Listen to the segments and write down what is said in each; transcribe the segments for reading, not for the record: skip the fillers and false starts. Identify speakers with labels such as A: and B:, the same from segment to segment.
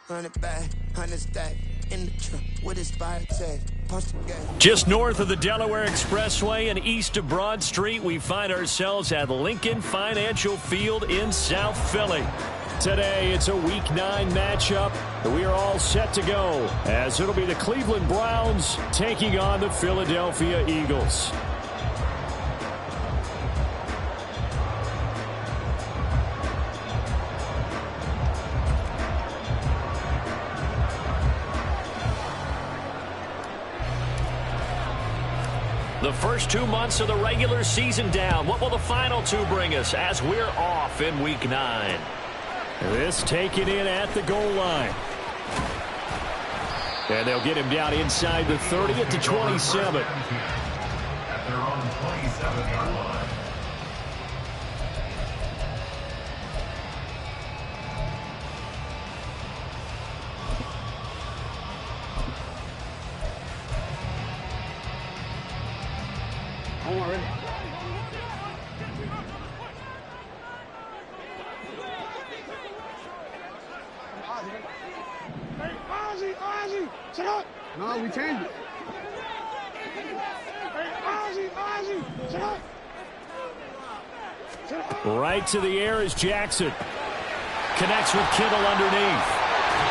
A: Run it back, 100 stack, in the truck with his biotech.
B: Just north of the Delaware Expressway and east of Broad Street, we find ourselves at Lincoln Financial Field in South Philly. Today, it's a Week 9 matchup. We are all set to go, as it'll be the Cleveland Browns taking on the Philadelphia Eagles. The first 2 months of the regular season down. What will the final 2 bring us as we're off in Week 9? This taken in at the goal line. And they'll get him down inside the 30 at the 27.
C: At their own 27-yard line.
D: No, we changed it.
B: Right to the air is Jackson. Connects with Kittle underneath.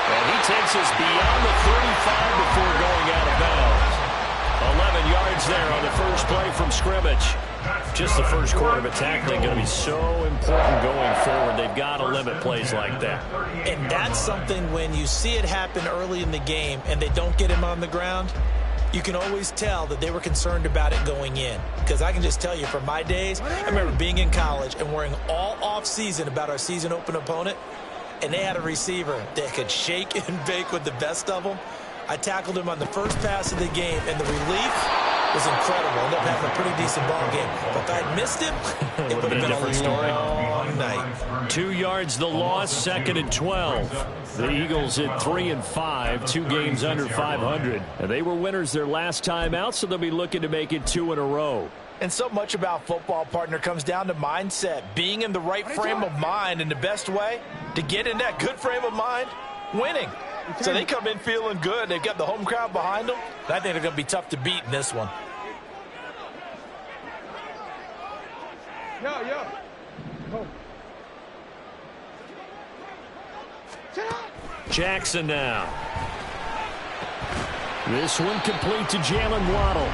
B: And he takes us beyond the 35 before going out of bounds. 11 yards there on the first play from scrimmage. Just the first quarter of tackling going to be so important going forward. They've got to limit plays like that.
E: And that's something when you see it happen early in the game and they don't get him on the ground, you can always tell that they were concerned about it going in. Because I can just tell you from my days, I remember being in college and worrying all off-season about our season open opponent, and they had a receiver that could shake and bake with the best of them. I tackled him on the first pass of the game, and the relief was incredible. Ended up having a pretty decent ball game. But if I'd missed him, it would have been a different story. Long night.
B: 2 yards the loss, 2nd and 12. The Eagles at 3-5, 2 games under 500. And they were winners their last time out, so they'll be looking to make it 2 in a row.
E: And so much about football, partner, comes down to mindset. Being in the right frame of mind, and the best way to get in that good frame of mind, winning. So they come in feeling good. They've got the home crowd behind them. And I think they're going to be tough to beat in this one.
D: Yo. Oh.
B: Jackson now. This one complete to Jalen Waddle.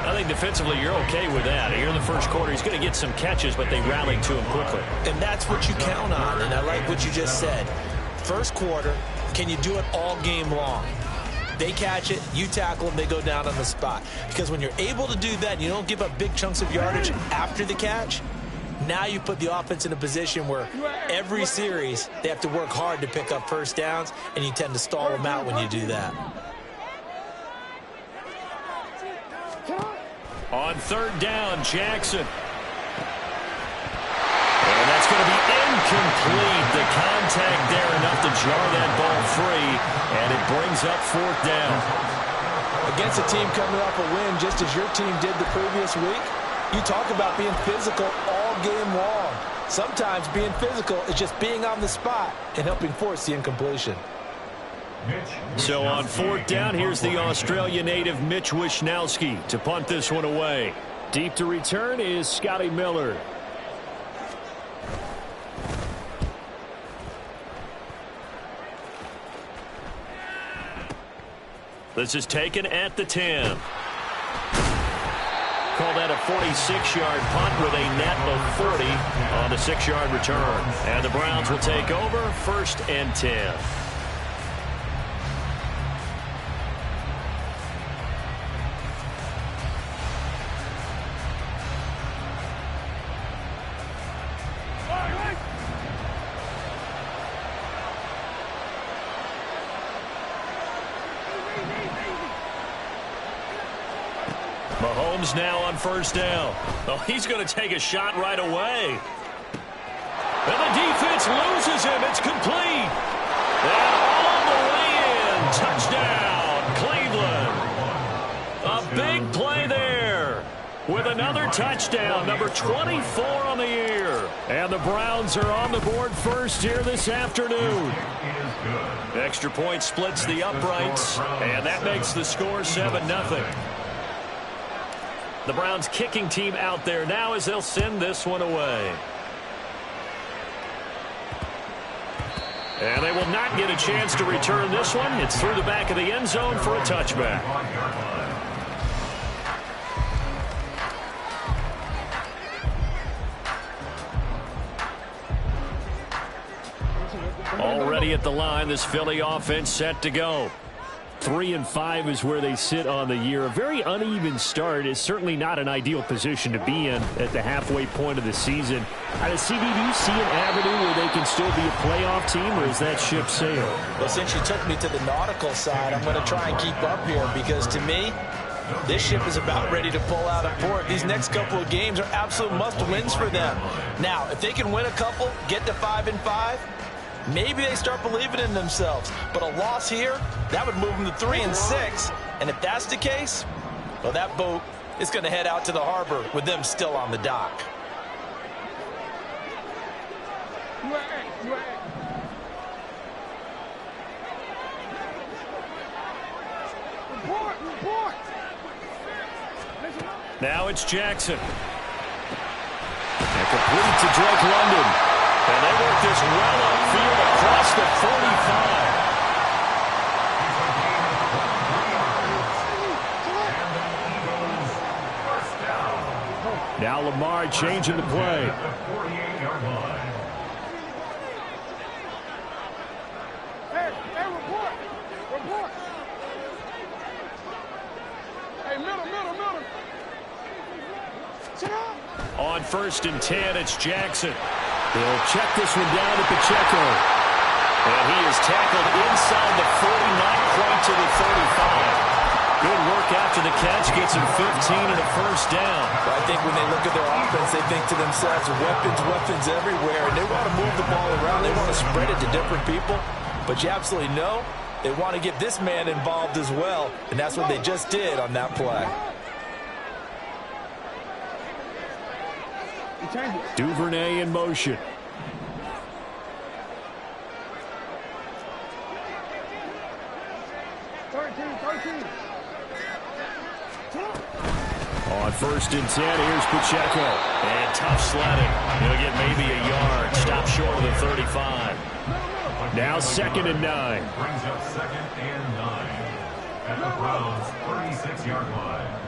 B: I think defensively you're okay with that. Here in the first quarter, he's going to get some catches, but they rallied to him quickly.
E: And that's what you count on, and I like what you just said. First quarter, can you do it all game long? They catch it, you tackle them, they go down on the spot. Because when you're able to do that and you don't give up big chunks of yardage after the catch, now you put the offense in a position where every series they have to work hard to pick up first downs, and you tend to stall them out when you do that.
B: On 3rd down, Jackson. And that's going to be incomplete. The contact there enough to jar that ball free, and it brings up 4th down.
E: Against a team coming off a win just as your team did the previous week, you talk about being physical all game long. Sometimes being physical is just being on the spot and helping force the incompletion.
B: So on 4th down, here's the Australia native Mitch Wishnowsky to punt this one away. Deep to return is Scotty Miller. This is taken at the 10. Call that a 46-yard punt with a net of 40 on the 6-yard return. And the Browns will take over 1st and 10. Mahomes now on 1st down. Oh, he's going to take a shot right away. And the defense loses him. It's complete. And all the way in. Touchdown, Cleveland. A big play there with another touchdown, number 24 on the year. And the Browns are on the board first here this afternoon. Extra point splits the uprights, and that makes the score 7-0. The Browns kicking team out there now as they'll send this one away. And they will not get a chance to return this one. It's through the back of the end zone for a touchback. Already at the line, this Philly offense set to go. 3-5 is where they sit on the year. A very uneven start is certainly not an ideal position to be in at the halfway point of the season. CD, do you see an avenue where they can still be a playoff team, or is that ship sailed?
E: Well, since you took me to the nautical side, I'm going to try and keep up here because to me, this ship is about ready to pull out of port. These next couple of games are absolute must-wins for them. Now, if they can win a couple, get to 5-5, maybe they start believing in themselves. But a loss here, that would move them to 3-6. And if that's the case, well, that boat is going to head out to the harbor with them still on the dock.
B: Now it's Jackson. And complete to Drake London. And they work this well upfield across the 45. Now Lamar changing the play.
D: Hey, report. Hey, middle. Sit down.
B: On 1st and 10, it's Jackson. He'll check this one down to Pacheco. And he is tackled inside the 40, not quite to the 35. Good work after the catch, gets him 15 and a first down.
E: Well, I think when they look at their offense, they think to themselves, weapons everywhere, and they want to move the ball around. They want to spread it to different people, but you absolutely know they want to get this man involved as well, and that's what they just did on that play.
B: Duvernay in motion. On 1st and 10, here's Pacheco. And tough sledding. He'll get maybe a yard. Stop short of the 35. Now 2nd and 9.
C: Brings up 2nd and 9 at the Browns' 36-yard line.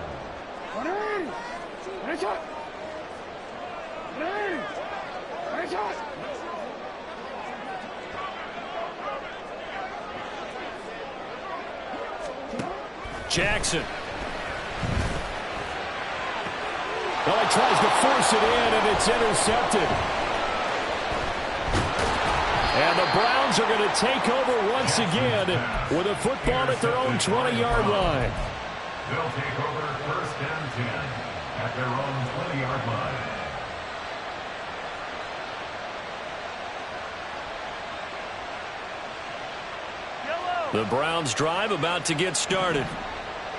B: Jackson. Well, he tries to force it in, and it's intercepted. And the Browns are going to take over once again with a football at their own 20-yard line.
C: They'll take over 1st and 10 at their own 20-yard line.
B: The Browns drive about to get started.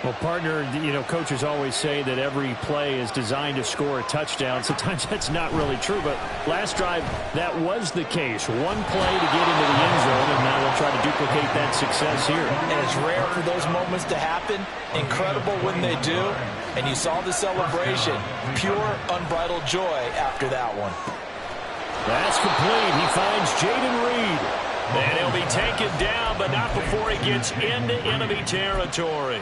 B: Well, partner, coaches always say that every play is designed to score a touchdown. Sometimes that's not really true, but last drive, that was the case. One play to get into the end zone, and now we'll try to duplicate that success here.
E: And it's rare for those moments to happen. Incredible when they do. And you saw the celebration. Pure, unbridled joy after that one.
B: That's complete. He finds Jaden Reed. And he'll be taken down, but not before he gets into enemy territory.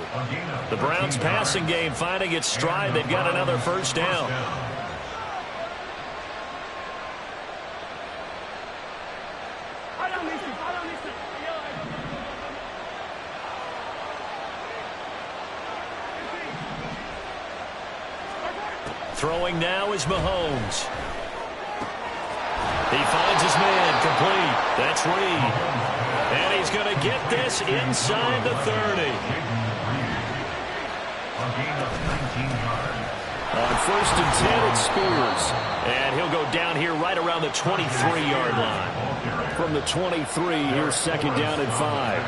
B: The Browns' passing game finding its stride. They've got another first down. Throwing now is Mahomes. He finds his man complete. That's Reed. And he's going to get this inside the 30. On 1st and 10, it's Spears. And he'll go down here right around the 23-yard line. From the 23, here's 2nd down and 5.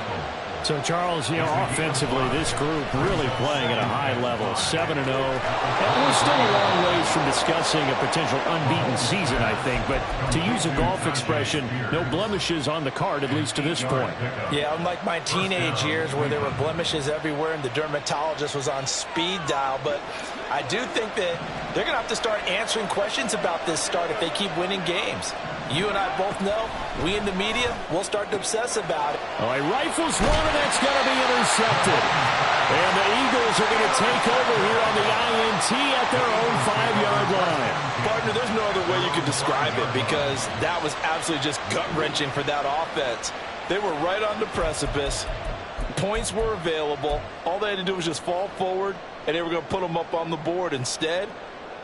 B: So, Charles, offensively, this group really playing at a high level, 7-0. And we're still a long ways from discussing a potential unbeaten season, I think. But to use a golf expression, no blemishes on the card, at least to this point.
E: Yeah, unlike my teenage years where there were blemishes everywhere and the dermatologist was on speed dial. But I do think that they're going to have to start answering questions about this start if they keep winning games. You and I both know, we in the media, we'll start to obsess about it.
B: Oh, he rifles one, and that's going to be intercepted. And the Eagles are going to take over here on the INT at their own 5-yard line.
E: Partner, there's no other way you could describe it because that was absolutely just gut-wrenching for that offense. They were right on the precipice. Points were available. All they had to do was just fall forward, and they were going to put them up on the board. Instead,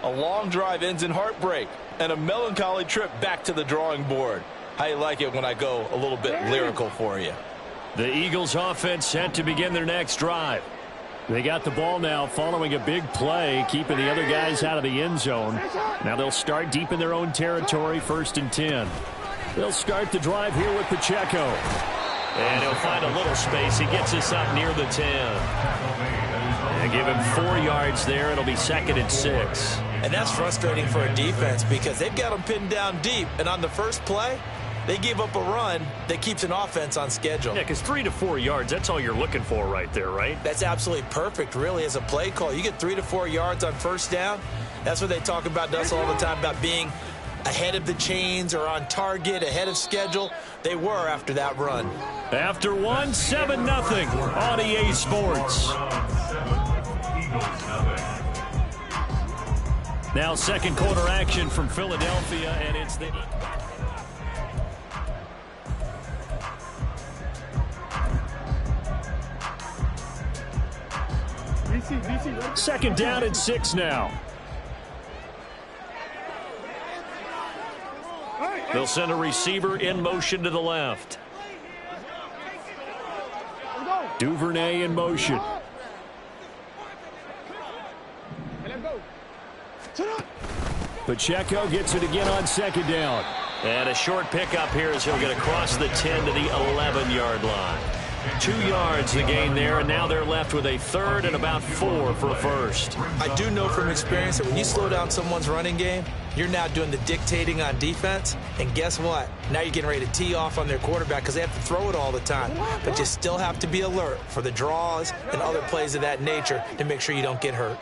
E: a long drive ends in heartbreak and a melancholy trip back to the drawing board. How you like it when I go a little bit lyrical for you?
B: The Eagles offense set to begin their next drive. They got the ball now following a big play, keeping the other guys out of the end zone. Now they'll start deep in their own territory, 1st and 10. They'll start the drive here with Pacheco. And he'll find a little space. He gets us up near the 10. And give him 4 yards there. It'll be 2nd and 6.
E: And that's frustrating for a defense because they've got them pinned down deep. And on the first play, they give up a run that keeps an offense on schedule.
B: Yeah, because 3 to 4 yards, that's all you're looking for right there, right?
E: That's absolutely perfect, really, as a play call. You get 3 to 4 yards on first down. That's what they talk about us all the time, about being ahead of the chains or on target, ahead of schedule. They were after that run.
B: After 1, 7-0 on EA Sports. Now second quarter action from Philadelphia, and it's the... Second down and 6 now. They'll send a receiver in motion to the left. Duvernay in motion. Pacheco gets it again on second down. And a short pickup here as he'll get across the 10 to the 11-yard line. 2 yards the gain there, and now they're left with a 3rd and about 4 for a first.
E: I do know from experience that when you slow down someone's running game, you're now doing the dictating on defense. And guess what? Now you're getting ready to tee off on their quarterback because they have to throw it all the time. But you still have to be alert for the draws and other plays of that nature to make sure you don't get hurt.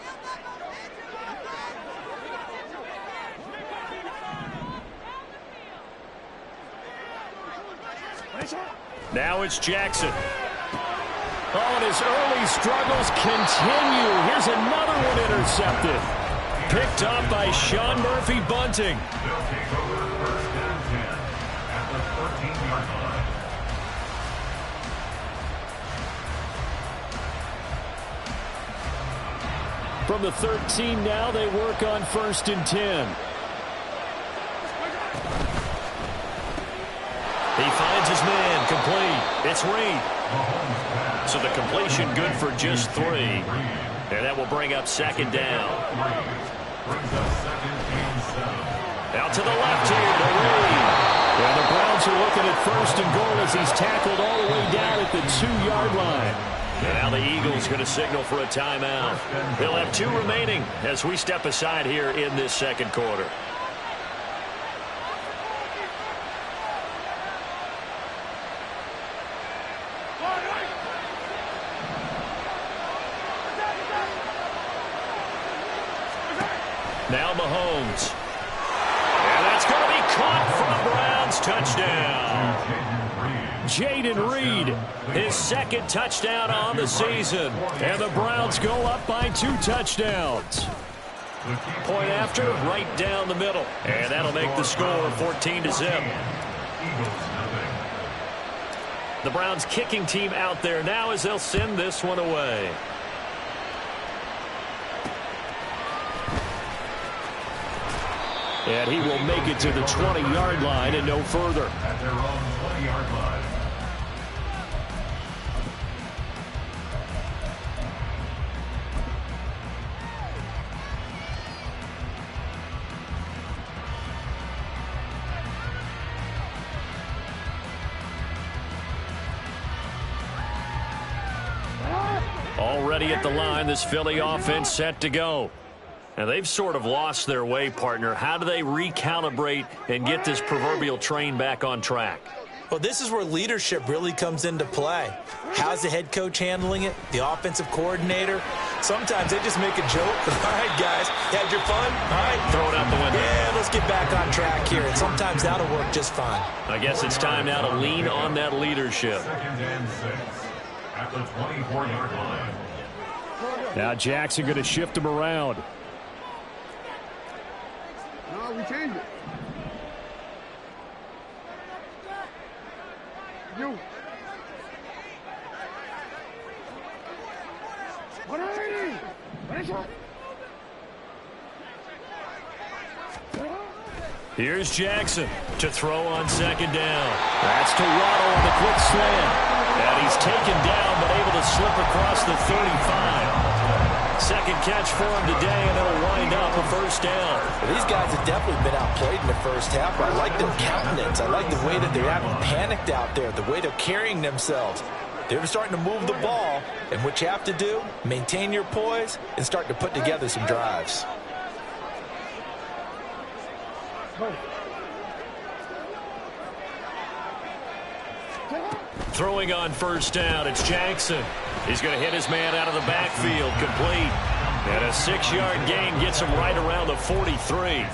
B: Now it's Jackson. Oh, and his early struggles continue. Here's another one intercepted. Picked up by Sean Murphy-Bunting.
C: They'll take over 1st and 10 at the 13-yard line.
B: From the 13 now, they work on 1st and 10. He finds his man, complete. It's Reed. So the completion good for just 3. And that will bring up 2nd down. Out to the left here to Reed. And the Browns are looking at 1st and goal as he's tackled all the way down at the 2-yard line. And now the Eagles going to signal for a timeout. They'll have 2 remaining as we step aside here in this second quarter. Now Mahomes. And that's going to be caught for a Browns touchdown. Jaden Reed, his 2nd touchdown on the season. And the Browns go up by 2 touchdowns. Point after, right down the middle. And that'll make the score 14-0. The Browns kicking team out there now as they'll send this one away. And he will make it to the 20-yard line and no further.
C: At their own 20-yard line.
B: Already at the line, this Philly offense set to go. Now, they've sort of lost their way, partner. How do they recalibrate and get this proverbial train back on track?
E: Well, this is where leadership really comes into play. How's the head coach handling it? The offensive coordinator? Sometimes they just make a joke. All right, guys, you had your fun? All right.
B: Throw it out the window.
E: Yeah, let's get back on track here. And sometimes that'll work just fine.
B: I guess it's time now to lean on that leadership.
C: 2nd and 6 at the 24-yard line.
B: Now Jackson going to shift him around.
D: No, we changed it. You. 180. Finish up.
B: Here's Jackson to throw on 2nd down. That's to Waddle on the quick slant. And he's taken down but able to slip across the 35. Second catch for him today, and it'll wind up a 1st down.
E: Well, these guys have definitely been outplayed in the first half. I like their countenance. I like the way that they're having panicked out there, the way they're carrying themselves. They're starting to move the ball, and what you have to do, maintain your poise and start to put together some drives.
B: Throwing on 1st down, it's Jackson. He's going to hit his man out of the backfield, complete. And a 6-yard gain gets him right around the 43.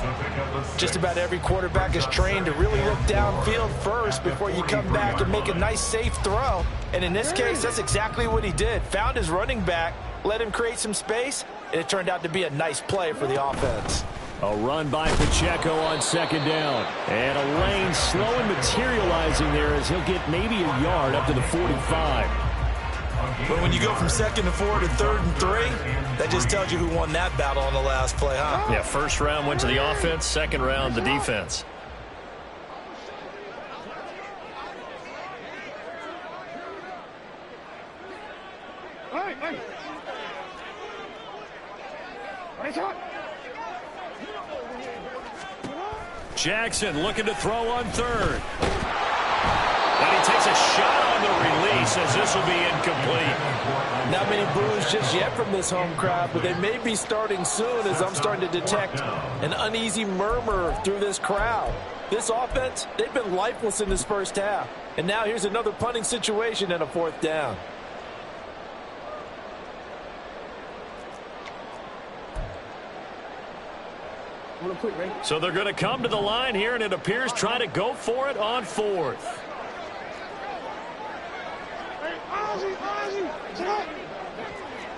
E: Just about every quarterback is trained to really look downfield first before you come back and make a nice, safe throw. And in this case, that's exactly what he did. Found his running back, let him create some space, and it turned out to be a nice play for the offense.
B: A run by Pacheco on 2nd down. And a lane slow and materializing there as he'll get maybe a yard up to the 45.
E: But when you go from 2nd to 4 to 3rd and 3, that just tells you who won that battle on the last play, huh?
B: Yeah, 1st round went to the offense, 2nd round the defense.
D: Hey, hey. Finish up.
B: Jackson looking to throw on 3rd. And he takes a shot on the release as this will be incomplete.
E: Not many boos just yet from this home crowd, but they may be starting soon as I'm starting to detect an uneasy murmur through this crowd. This offense, they've been lifeless in this first half. And now here's another punting situation and a 4th down.
B: So they're going to come to the line here, and it appears try to go for it on 4th.
D: Hey, Ozzy, sit up.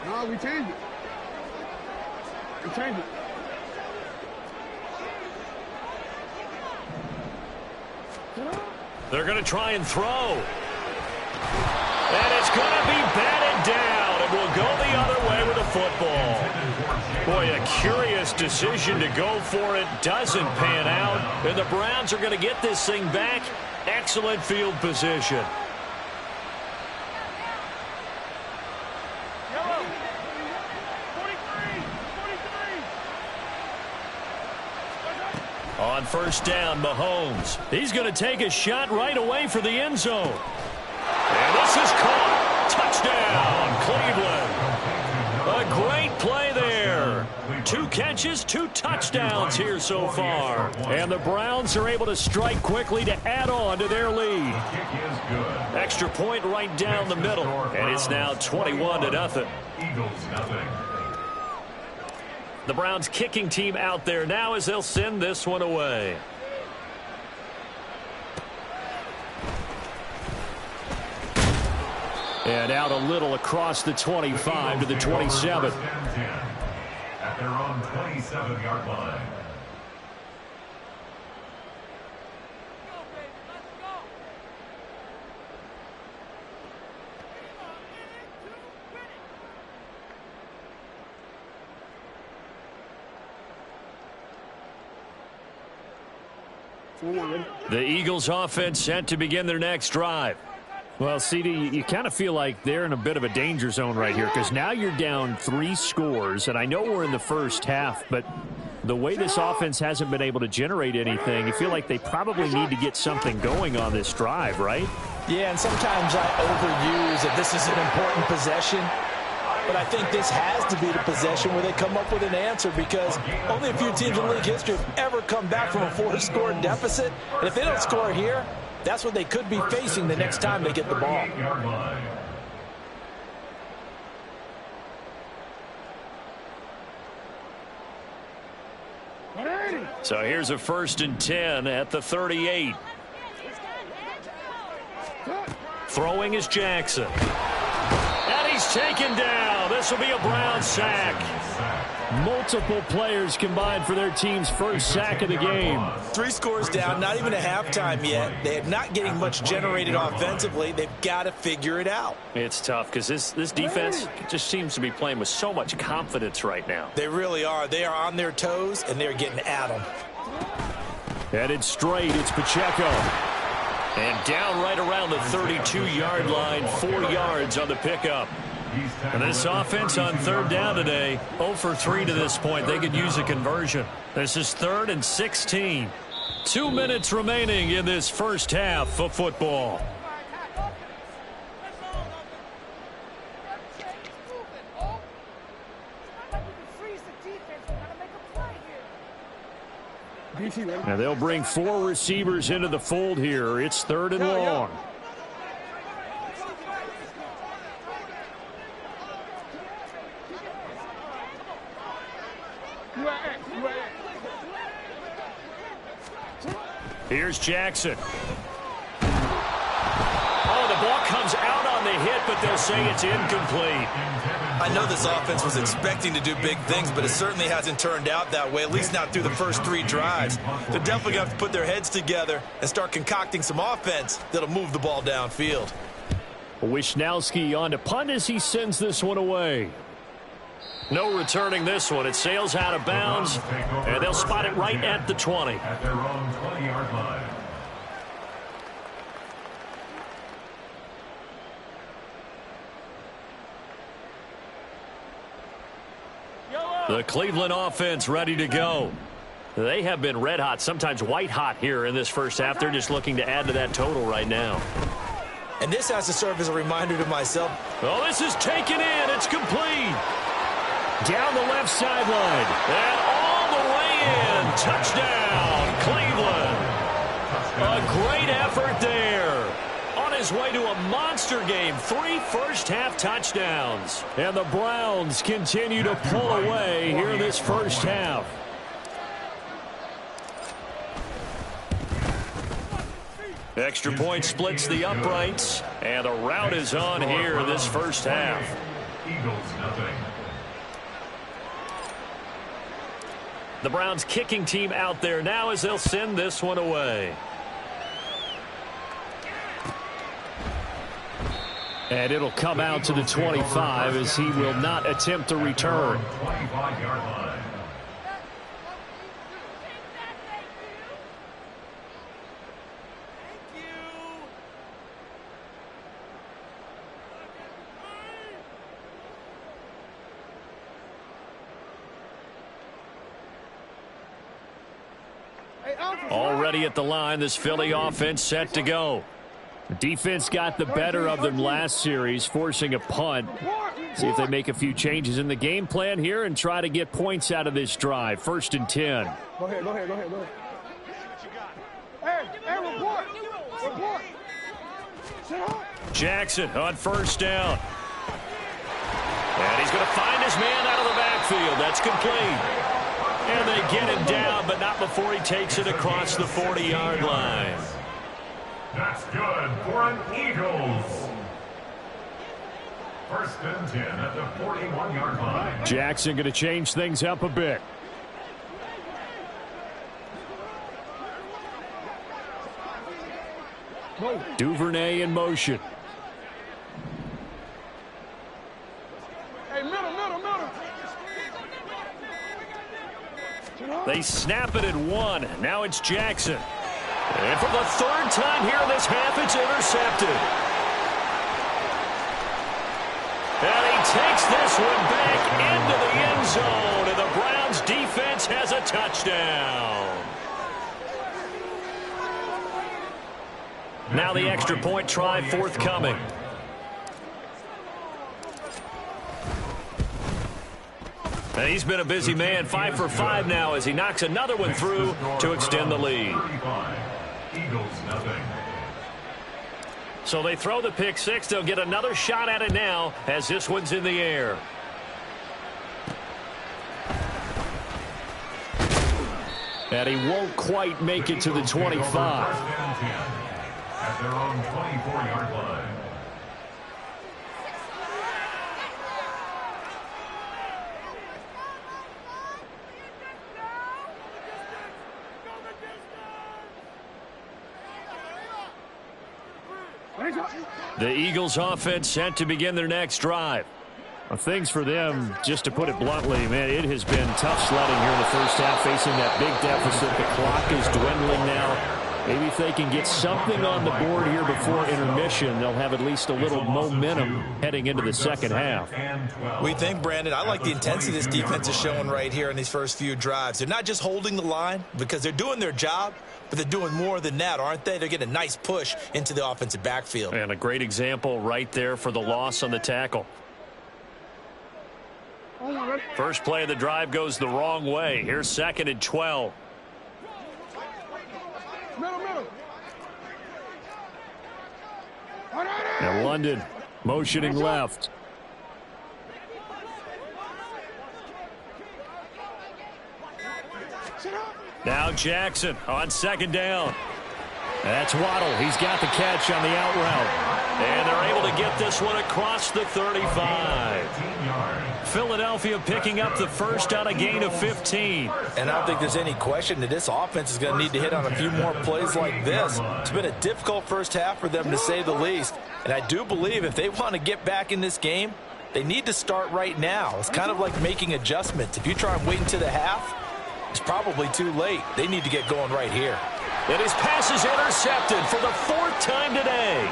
D: No, we changed it. We changed it.
B: They're going to try and throw. And it's going to be batted down, and we'll go the other way with the football. Boy, a curious decision to go for it. Doesn't pan out. And the Browns are going to get this thing back. Excellent field position. On 1st down, Mahomes. He's going to take a shot right away for the end zone. And this is caught. Touchdown, Cleveland. A great play there. 2 catches, 2 touchdowns here so far. And the Browns are able to strike quickly to add on to their lead. Extra point right down the middle. And it's now 21-0.
C: Eagles nothing.
B: The Browns kicking team out there now as they'll send this one away. And out a little across the 25 to the 27.
C: At their own 27-yard line.
B: The Eagles offense set to begin their next drive. Well, CD, you kind of feel like they're in a bit of a danger zone right here because now you're down 3 scores, and I know we're in the first half, but the way this offense hasn't been able to generate anything, you feel like they probably need to get something going on this drive, right?
E: Yeah, and sometimes I overuse that this is an important possession. but I think this has to be the possession where they come up with an answer, because only a few teams in league history have ever come back from a 4-score deficit. And if they don't score here, that's what they could be facing the next time they get the ball.
B: So here's a 1st and 10 at the 38. Throwing is Jackson. And he's taken down. This will be a Brown sack. Multiple players combined for their team's first sack of the game.
E: 3 scores down, not even a halftime yet. They're not getting much generated offensively. They've got to figure it out.
B: It's tough because this defense just seems to be playing with so much confidence right now.
E: They really are. They are on their toes, and they're getting at them.
B: Headed straight, it's Pacheco. And down right around the 32-yard line, 4 yards on the pickup. And this offense on 3rd down today, 0 for 3 to this point. They could use a conversion. This is 3rd and 16. 2 minutes remaining in this first half of football. And they'll bring 4 receivers into the fold here. It's 3rd and long. Here's Jackson. Oh, the ball comes out on the hit, but they'll say it's incomplete.
E: I know this offense was expecting to do big things, but it certainly hasn't turned out that way, at least not through the first 3 drives. They're definitely going to have to put their heads together and start concocting some offense that'll move the ball downfield.
B: Wishnowski on to punt as he sends this one away. No returning this one. It sails out of bounds, and they'll spot it right at the 20.
C: At their own 20-yard line.
B: The Cleveland offense ready to go. They have been red hot, sometimes white hot here in this first half. They're just looking to add to that total right now.
E: And this has to serve as a reminder to myself.
B: Oh, this is taken in. It's complete. Down the left sideline. And all the way in. Touchdown, Cleveland. A great effort there. On his way to a monster game. 3 first-half touchdowns. And the Browns continue to pull away here in this first half. Extra point splits the uprights. And the route is on here in this first half.
C: Eagles nothing.
B: The Browns kicking team out there now as they'll send this one away. And it'll come out to the 25 as he will not attempt to return.
C: 25-yard line.
B: Already at the line, this Philly offense set to go. The defense got the better of them last series, forcing a punt. See if they make a few changes in the game plan here and try to get points out of this drive. 1st and 10.
D: Go ahead. Hey, report.
B: Jackson on 1st down. And he's going to find his man out of the backfield. That's complete. And they get him down, but not before he takes it across the 40-yard line.
C: That's good for an Eagles. 1st and 10 at the 41-yard line.
B: Jackson going to change things up a bit. Duvernay in motion.
D: Hey, middle.
B: They snap it at 1. Now it's Jackson. And for the 3rd time here in this half, it's intercepted. And he takes this one back into the end zone, and the Browns defense has a touchdown. Now the extra point try forthcoming. And he's been a busy man, 5 for 5 now as he knocks another one through to extend the lead.
C: Eagles nothing.
B: So they throw the pick six. They'll get another shot at it now as this one's in the air. And he won't quite make it to the 25.
C: At their own 24-yard line.
B: The Eagles offense set to begin their next drive. Well, things for them, just to put it bluntly, man, it has been tough sledding here in the first half, facing that big deficit. The clock is dwindling now. Maybe if they can get something on the board here before intermission, they'll have at least a little momentum heading into the second half.
E: We think, Brandon, I like the intensity this defense is showing right here in these first few drives. They're not just holding the line because they're doing their job, but they're doing more than that, aren't they? They're getting a nice push into the offensive backfield.
B: And a great example right there for the loss on the tackle. First play of the drive goes the wrong way. Here's 2nd and 12. And London motioning left. Now Jackson on 2nd down. That's Waddle. He's got the catch on the out route. And they're able to get this one across the 35. Philadelphia picking up the first on a gain of 15.
E: And I don't think there's any question that this offense is going to need to hit on a few more plays like this. It's been a difficult first half for them, to say the least. And I do believe if they want to get back in this game, they need to start right now. It's kind of like making adjustments. If you try and wait until the half, it's probably too late. They need to get going right here.
B: And his pass is intercepted for the 4th time today.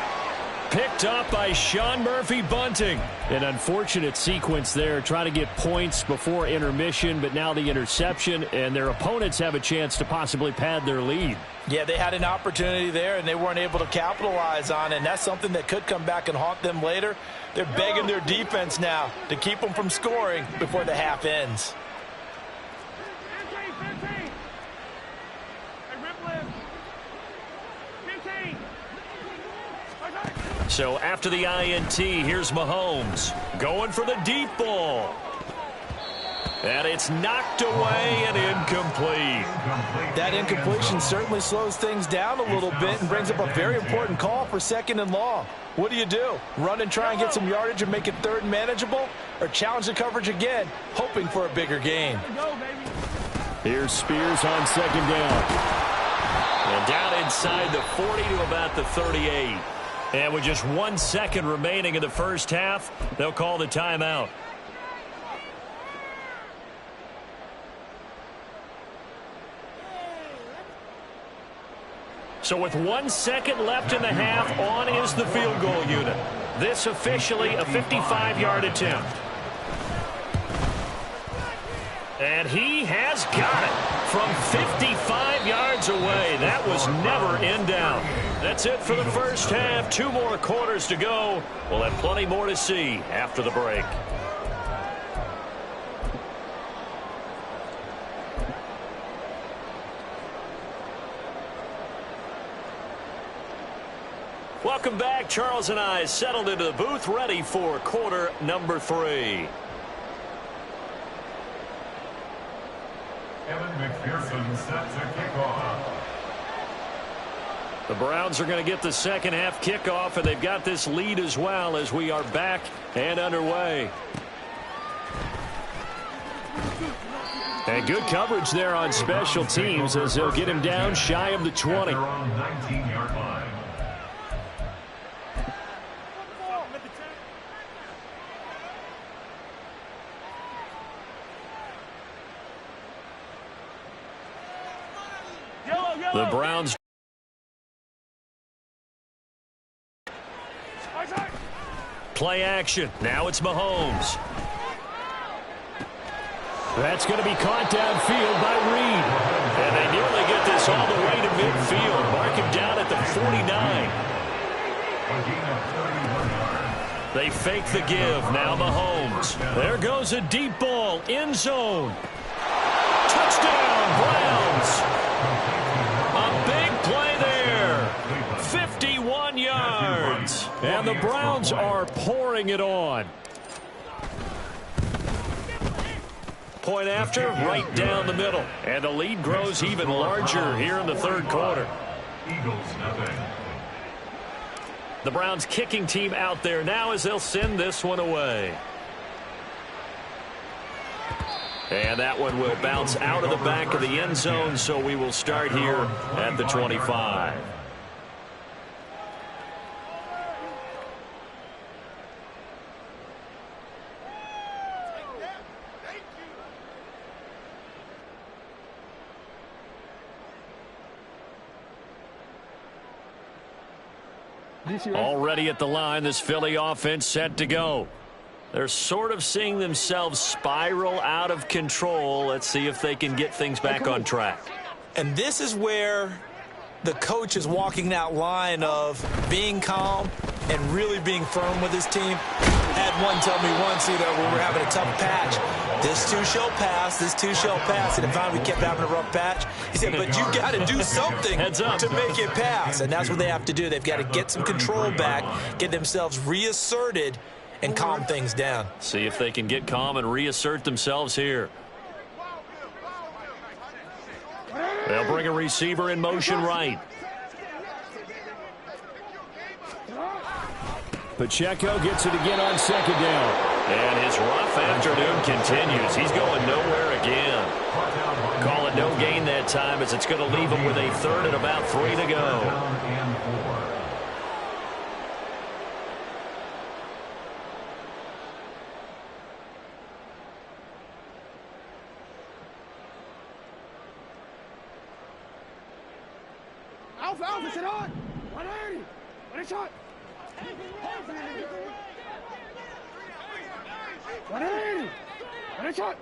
B: Picked up by Sean Murphy-Bunting. An unfortunate sequence there, trying to get points before intermission, but now the interception, and their opponents have a chance to possibly pad their lead.
E: Yeah, they had an opportunity there, and they weren't able to capitalize on it, and that's something that could come back and haunt them later. They're begging their defense now to keep them from scoring before the half ends.
B: So after the INT, here's Mahomes going for the deep ball. And it's knocked away and incomplete.
E: That incompletion certainly slows things down a little bit and brings up a very important call for 2nd and long. What do? Run and try and get some yardage and make it 3rd and manageable? Or challenge the coverage again, hoping for a bigger gain?
B: Here's Spears on 2nd down. And down inside the 40 to about the 38. And with just 1 second remaining in the first half, they'll call the timeout. So with 1 second left in the half, on is the field goal unit. This officially a 55-yard attempt. And he has got it from 55 yards away. That was never in doubt. That's it for the first half. 2 more quarters to go. We'll have plenty more to see after the break. Welcome back. Charles and I settled into the booth, ready for quarter number 3.
C: Evan McPherson set to kick off.
B: The Browns are going to get the second half kickoff, and they've got this lead as well as we are back and underway. And good coverage there on special teams as they'll get him down shy of the 20.
C: They're on 19-yard line.
B: The Browns play action. Now it's Mahomes. That's going to be caught downfield by Reed. And they nearly get this all the way to midfield. Mark him down at the 49. They fake the give. Now Mahomes. There goes a deep ball. middle, end zone. Touchdown, Browns. A big play there. 51 yards. And the Browns are pouring it on. Point after, right down the middle. And the lead grows even larger here in the third quarter.
C: Eagles nothing.
B: The Browns kicking team out there now as they'll send this one away. And that one will bounce out of the back of the end zone, so we will start here at the 25. Already at the line, this Philly offense set to go. They're sort of seeing themselves spiral out of control. Let's see if they can get things back on track.
E: And this is where the coach is walking that line of being calm and really being firm with his team. Had one tell me once, when we were having a tough patch, this too shall pass, this too shall pass. And finally we kept having a rough patch. He said, but you got to do something to make it pass. And that's what they have to do. They've got to get some control back, get themselves reasserted, and calm things down.
B: See if they can get calm and reassert themselves here. They'll bring a receiver in motion right.
F: Pacheco gets it again on second down.
B: And his rough afternoon continues. He's going nowhere again. Call it no gain that time as it's going to leave him with a third and about 3 to go.
D: Alpha, sit on! 180! What a shot! 180! What a shot!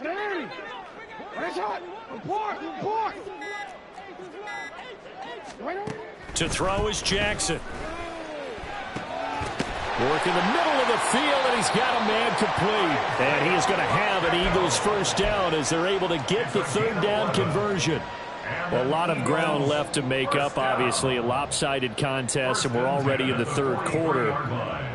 D: 180! What a shot! Report!
B: To throw is Jackson. Work in the middle of the field, and he's got a man complete. And he is going to have an Eagles first down as they're able to get the third down conversion. Well, a lot of ground left to make up, obviously. A lopsided contest, and we're already in the third quarter.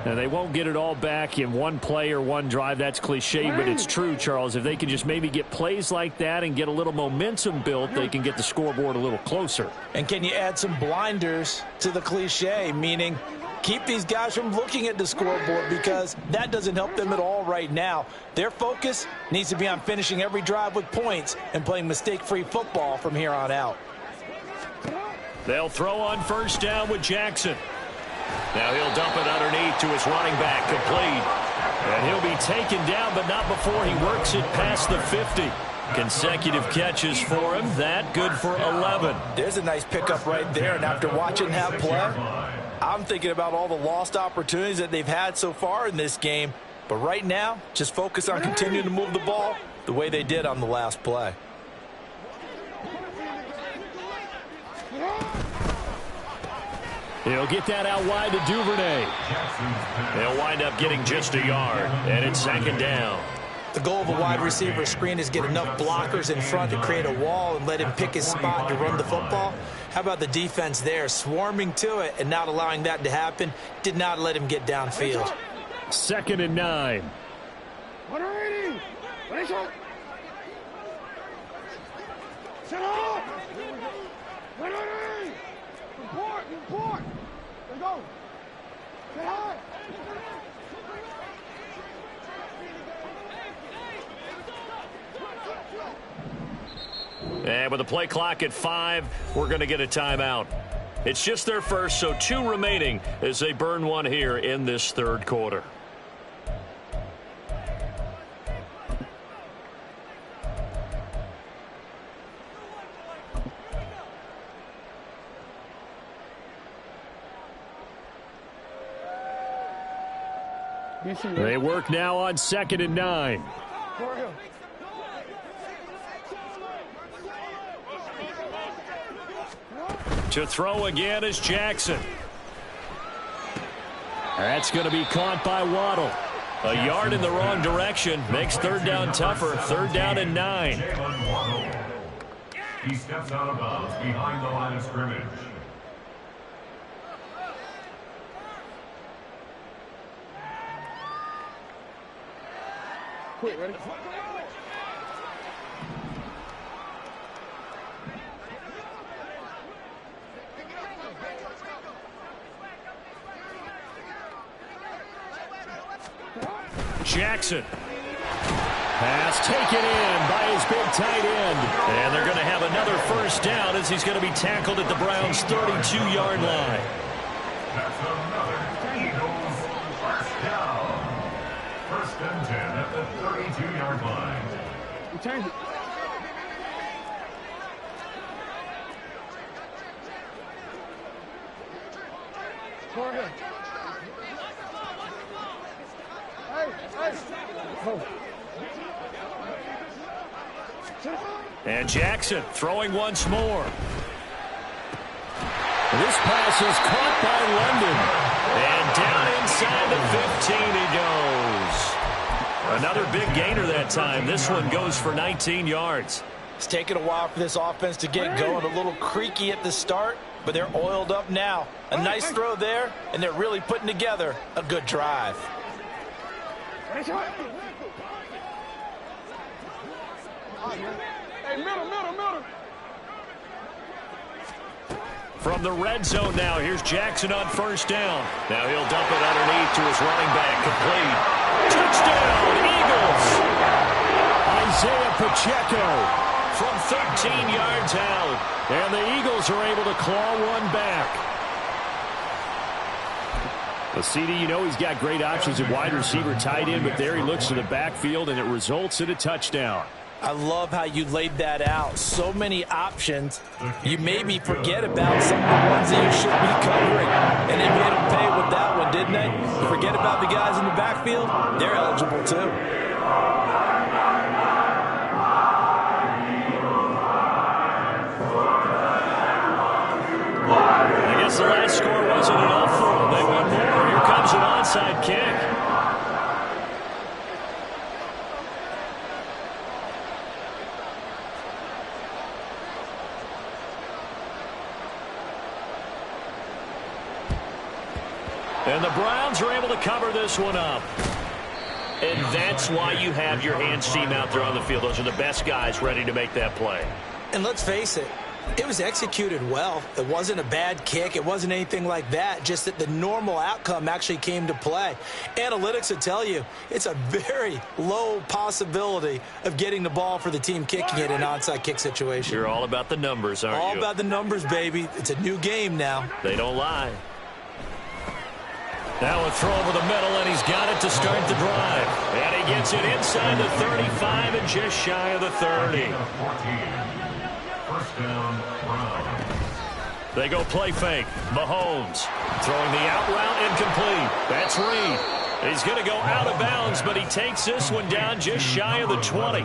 B: Now, they won't get it all back in one play or one drive. That's cliche, but it's true, Charles. If they can just maybe get plays like that and get a little momentum built, they can get the scoreboard a little closer.
E: And can you add some blinders to the cliche, meaning keep these guys from looking at the scoreboard, because that doesn't help them at all right now. Their focus needs to be on finishing every drive with points and playing mistake-free football from here on out.
B: They'll throw on first down with Jackson. Now he'll dump it underneath to his running back, complete. And he'll be taken down, but not before he works it past the 50. Consecutive catches for him. That good for 11.
E: There's a nice pickup right there, and after watching that play, I'm thinking about all the lost opportunities that they've had so far in this game. But right now, just focus on continuing to move the ball the way they did on the last play.
B: He'll get that out wide to Duvernay. They'll wind up getting just a yard, and it's second down.
E: The goal of a wide receiver screen is get enough blockers in front to create a wall and let him pick his spot to run the football. How about the defense there, swarming to it and not allowing that to happen? Did not let him get downfield.
B: 2nd and 9.
D: 180! What a shot! Sit up! 180! Report! Let's go! Sit high!
B: And with the play clock at 5, we're going to get a timeout. It's just their first, so 2 remaining as they burn one here in this third quarter. They work now on 2nd and 9. To throw again is Jackson. That's going to be caught by Waddle. A yard in the wrong direction makes third down tougher. Third down and 9.
C: He steps out of bounds behind the line of scrimmage.
D: Quick, ready?
B: Jackson. Pass taken in by his big tight end. And they're going to have another first down as he's going to be tackled at the Browns' 32-yard line.
C: That's another Eagles first down. First and 10 at the 32-yard line.
D: We changed it. Go ahead.
B: And Jackson throwing once more. This pass is caught by London. And down inside the 15 he goes. Another big gainer that time. This one goes for 19 yards.
E: It's taken a while for this offense to get going. A little creaky at the start, but they're oiled up now. A nice throw there, and they're really putting together a good drive.
D: Hey, middle.
B: From the red zone now, here's Jackson on first down. Now he'll dump it underneath to his running back, complete. Touchdown, Eagles! Isaiah Pacheco from 13 yards out. And the Eagles are able to claw one back. Well, CD, you know he's got great options at wide receiver, tight end, but there he looks to the backfield, and it results in a touchdown.
E: I love how you laid that out. So many options. You maybe forget about some of the ones that you should be covering. And they made them pay with that one, didn't they? Forget about the guys in the backfield. They're eligible, too.
B: I guess the last score wasn't enough for them. They want more. Here comes an onside kick. And the Browns are able to cover this one up. And that's why you have your hands team out there on the field. Those are the best guys ready to make that play.
E: And let's face it, it was executed well. It wasn't a bad kick. It wasn't anything like that. Just that the normal outcome actually came to play. Analytics will tell you it's a very low possibility of getting the ball for the team kicking it in an onside kick situation.
B: You're all about the numbers, aren't you?
E: All about the numbers, baby. It's a new game now.
B: They don't lie. Now a throw over the middle, and he's got it to start the drive. And he gets it inside the 35 and just shy of the 30.
C: First down, Browns.
B: They go play fake. Mahomes throwing the out route incomplete. That's Reed. He's going to go out of bounds, but he takes this one down just shy of the 20.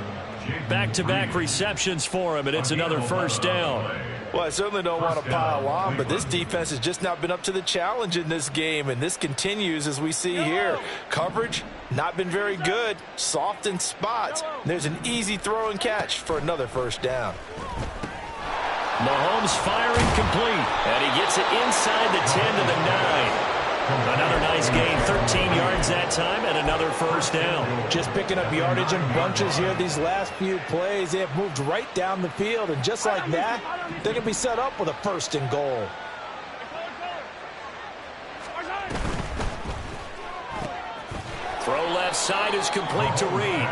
B: Back-to-back receptions for him, and it's another first down.
E: Well, I certainly don't want to pile on, but this defense has just not been up to the challenge in this game, and this continues as we see here. Coverage, not been very good, soft in spots. There's an easy throw and catch for another first down.
B: Mahomes firing complete, and he gets it inside the 10 to the 9. Another nice gain, 13 yards that time, and another first down.
E: Just picking up yardage in bunches here these last few plays. They have moved right down the field, and just like that, they're going to be set up with a first and goal.
B: Throw left side is complete to Reed.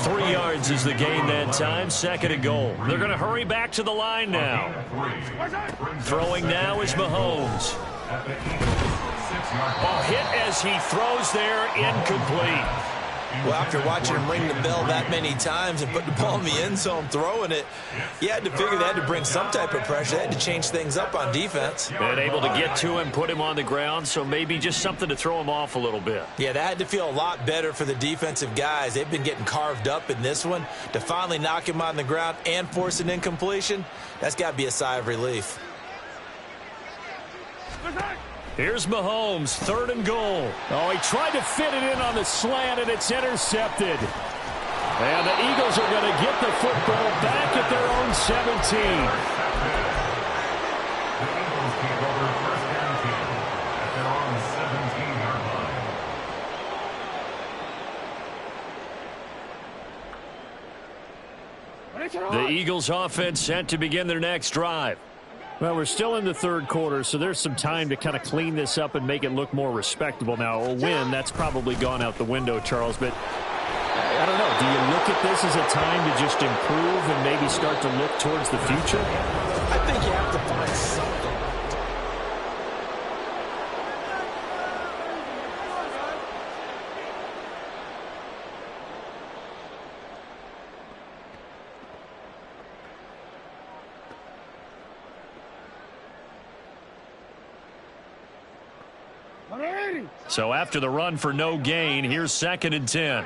B: 3 yards is the gain that time, second and goal. They're going to hurry back to the line now. Throwing now is Mahomes. A hit as he throws there, incomplete.
E: Well, after watching him ring the bell that many times and put the ball in the end zone throwing it, you had to figure they had to bring some type of pressure. They had to change things up on defense.
B: And able to get to him, put him on the ground, so maybe just something to throw him off a little bit.
E: Yeah, that had to feel a lot better for the defensive guys. They've been getting carved up in this one. To finally knock him on the ground and force an incompletion, that's got to be a sigh of relief.
B: Here's Mahomes, 3rd and goal.
F: Oh, he tried to fit it in on the slant, and it's intercepted. And the Eagles are going to get the football back at their own 17.
C: The Eagles take over 1st and 10 at their own 17-yard line.
B: The Eagles offense set to begin their next drive.
F: Well, we're still in the 3rd quarter, so there's some time to kind of clean this up and make it look more respectable. Now, a win, that's probably gone out the window, Charles, but I don't know. Do you look at this as a time to just improve and maybe start to look towards the future?
E: I think you have to find something.
B: So after the run for no gain, here's 2nd and 10.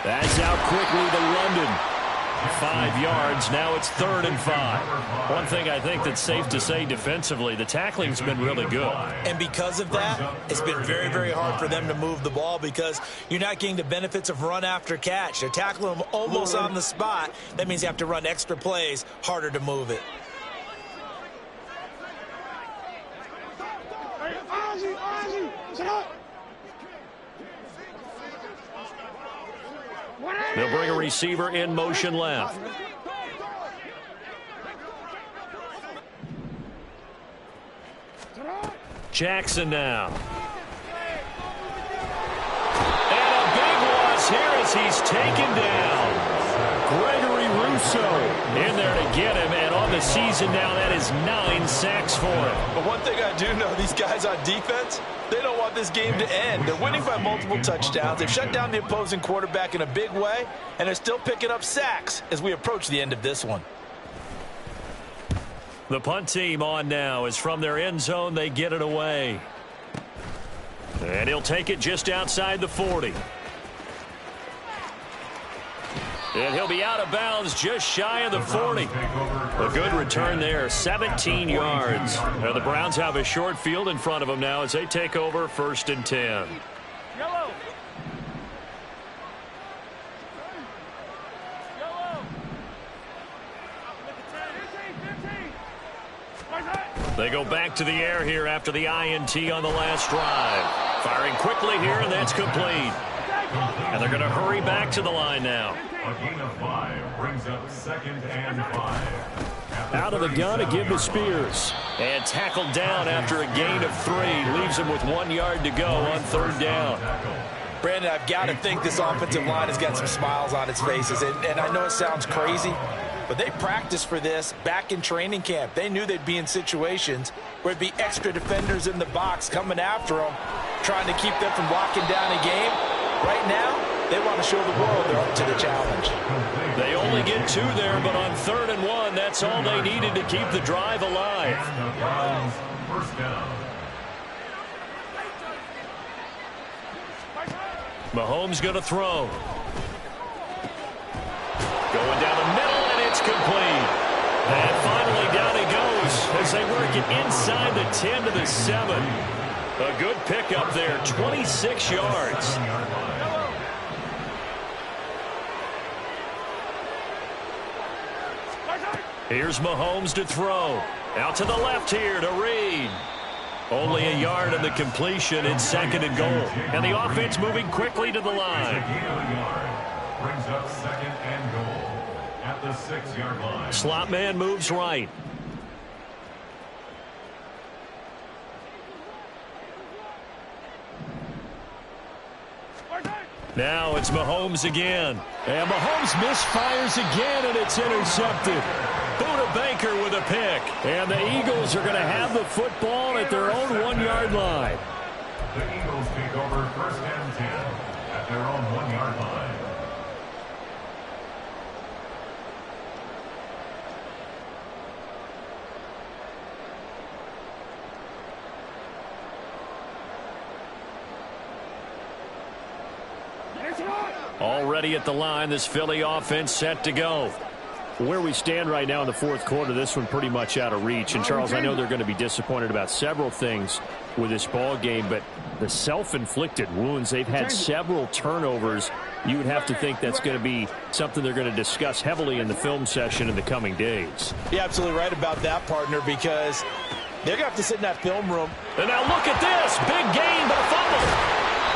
B: That's out quickly to London. 5 yards. Now it's 3rd and 5. One thing I think that's safe to say defensively, the tackling's been really good.
E: And because of that, it's been very, very hard for them to move the ball because you're not getting the benefits of run after catch. They're tackling them almost on the spot. That means you have to run extra plays, harder to move it.
B: They'll bring a receiver in motion left. Jackson now. And a big loss here as he's taken down. Gregory Rousseau in there to get him, and on the season now, that is 9 sacks for him.
E: But one thing I do know, these guys on defense, they don't want this game to end. They're winning by multiple touchdowns. They've shut down the opposing quarterback in a big way, and they're still picking up sacks as we approach the end of this one.
B: The punt team on now is from their end zone. They get it away. And he'll take it just outside the 40. And he'll be out of bounds just shy of the 40. A good return there, 17 yards. Now the Browns have a short field in front of them now as they take over 1st and 10. They go back to the air here after the INT on the last drive. Firing quickly here, and that's complete. And they're going to hurry back to the line now.
C: A gain of 5 brings up 2nd and 5.
F: Out of the gun to give to Spears.
B: And tackled down after a gain of 3. Leaves him with 1 yard to go on 3rd down.
E: Brandon, I've got to think this offensive line has got some smiles on its faces. And I know it sounds crazy, but they practiced for this back in training camp. They knew they'd be in situations where it'd be extra defenders in the box coming after them, trying to keep them from locking down a game. Right now, they want to show the world they're up to the challenge.
B: They only get 2 there, but on 3rd and 1, that's all they needed to keep the drive alive.
C: And the Browns, 1st down.
B: Mahomes going to throw. Going down the middle, and it's complete. And finally down he goes as they work it inside the 10 to the 7. A good pickup there, 26 yards. Here's Mahomes to throw. Out to the left here to Reed. Only a yard on the completion. It's 2nd and goal. And the offense moving quickly to the line.
C: Brings up 2nd and goal at the 6-yard line.
B: Slot man moves right. Now it's Mahomes again.
F: And Mahomes misfires again, and it's intercepted.
B: Buda Baker with a pick.
F: And the Eagles are going to have the football at their own 1-yard line.
C: The Eagles take over 1st and 10 at their own 1-yard line.
B: Already at the line, this Philly offense set to go.
F: Where we stand right now in the fourth quarter, this one pretty much out of reach. And, Charles, I know they're going to be disappointed about several things with this ball game, but the self-inflicted wounds, they've had several turnovers. You would have to think that's going to be something they're going to discuss heavily in the film session in the coming days.
E: You're absolutely right about that, partner, because they're going to have to sit in that film room.
B: And now look at this. Big gain, but a fumble.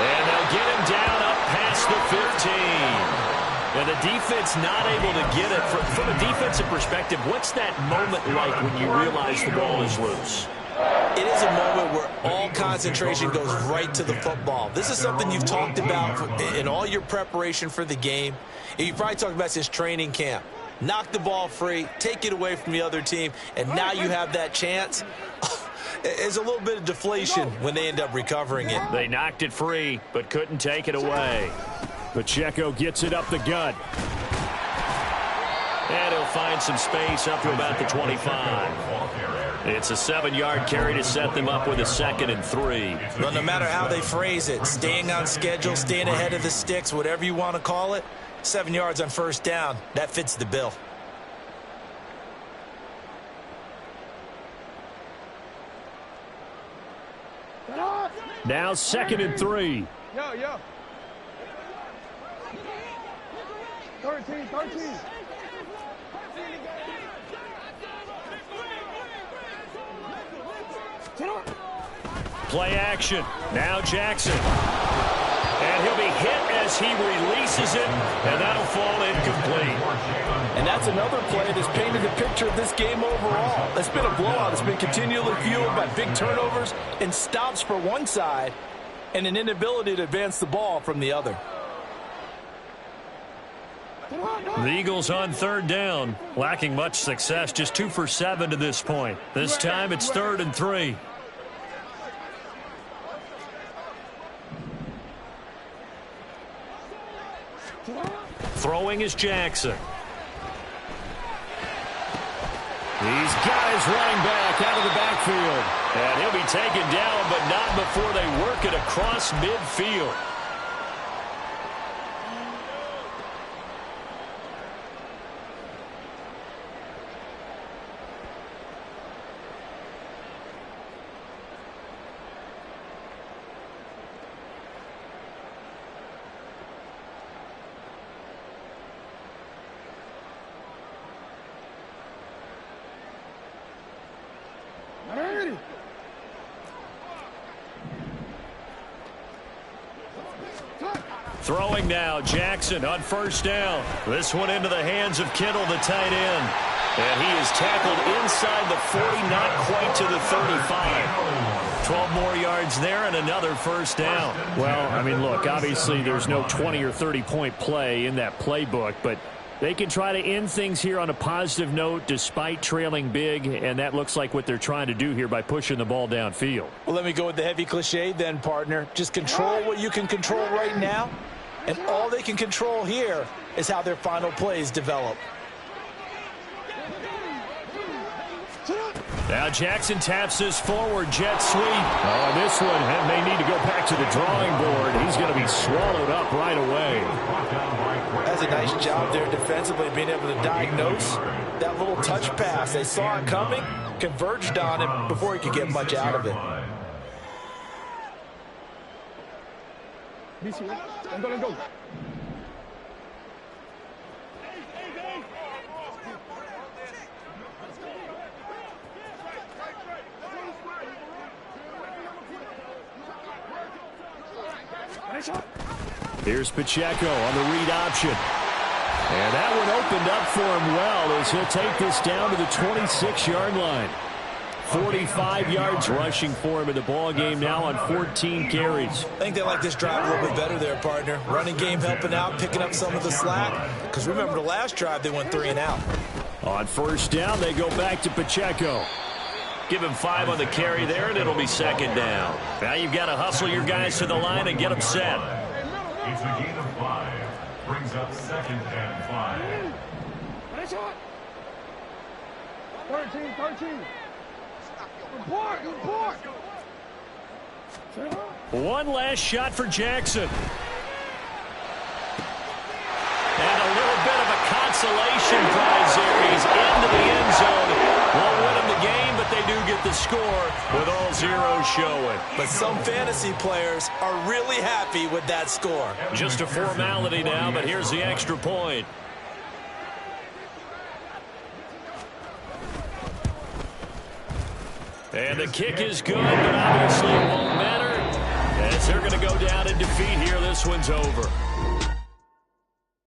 B: And they'll get him down up past the 15. And the defense not able to get it. From a defensive perspective, what's that moment like when you realize the ball is loose?
E: It is a moment where all concentration goes right to the football. This is something you've talked about in all your preparation for the game. And you probably talked about since training camp. Knock the ball free, take it away from the other team, and now you have that chance. There's a little bit of deflation when they end up recovering it.
F: They knocked it free, but couldn't take it away. Pacheco gets it up the gut.
B: And he'll find some space up to about the 25. It's a 7-yard carry to set them up with a 2nd and 3.
E: Well, no matter how they phrase it, staying on schedule, staying ahead of the sticks, whatever you want to call it, 7 yards on first down, that fits the bill.
F: Now 2nd and 3.
D: Yo. 13.
F: Play action. Now Jackson. And he'll be hit as he releases it, and that'll fall incomplete.
G: And that's another play that's painted the picture of this game overall. It's been a blowout. It's been continually fueled by big turnovers and stops for one side and an inability to advance the ball from the other.
F: The Eagles on 3rd down, lacking much success, just 2 for 7 to this point. This time it's 3rd and 3. Throwing is Jackson. He's got his running back out of the backfield.
B: And he'll be taken down, but not before they work it across midfield.
F: Throwing now, Jackson on 1st down. This one into the hands of Kittle, the tight end.
B: And he is tackled inside the 40, not quite to the 35.
F: 12 more yards there and another 1st down. Well, I mean, look, obviously there's no 20 or 30-point play in that playbook, but they can try to end things here on a positive note despite trailing big, and that looks like what they're trying to do here by pushing the ball downfield.
E: Well, let me go with the heavy cliche then, partner. Just control what you can control right now, and all they can control here is how their final plays develop.
F: Now Jackson taps this forward jet sweep. Oh, this one may need to go back to the drawing board. He's going to be swallowed up right away.
E: That's a nice job there defensively, being able to diagnose that little touch pass. They saw it coming, converged on it before he could get much out of it.
D: Let's go.
F: Here's Pacheco on the read option. And that one opened up for him well as he'll take this down to the 26-yard line. 45 yards rushing for him in the ball game now on 14 carries.
E: I think they like this drive a little bit better there, partner. Running game helping out, picking up some of the slack. Because remember the last drive, they went 3 and out.
F: On 1st down, they go back to Pacheco.
B: Give him 5 on the carry there, and it'll be 2nd down.
F: Now you've got to hustle your guys to the line and get them set.
C: It's a gain of 5. Brings up 2nd and 5.
D: 13. Report.
F: One last shot for Jackson. And a little bit of a consolation prize here
B: the score with all zeros showing.
G: But some fantasy players are really happy with that score.
B: Just a formality now, but here's the extra point. And the kick is good, but obviously it won't matter, as they're going to go down in defeat here. This one's over.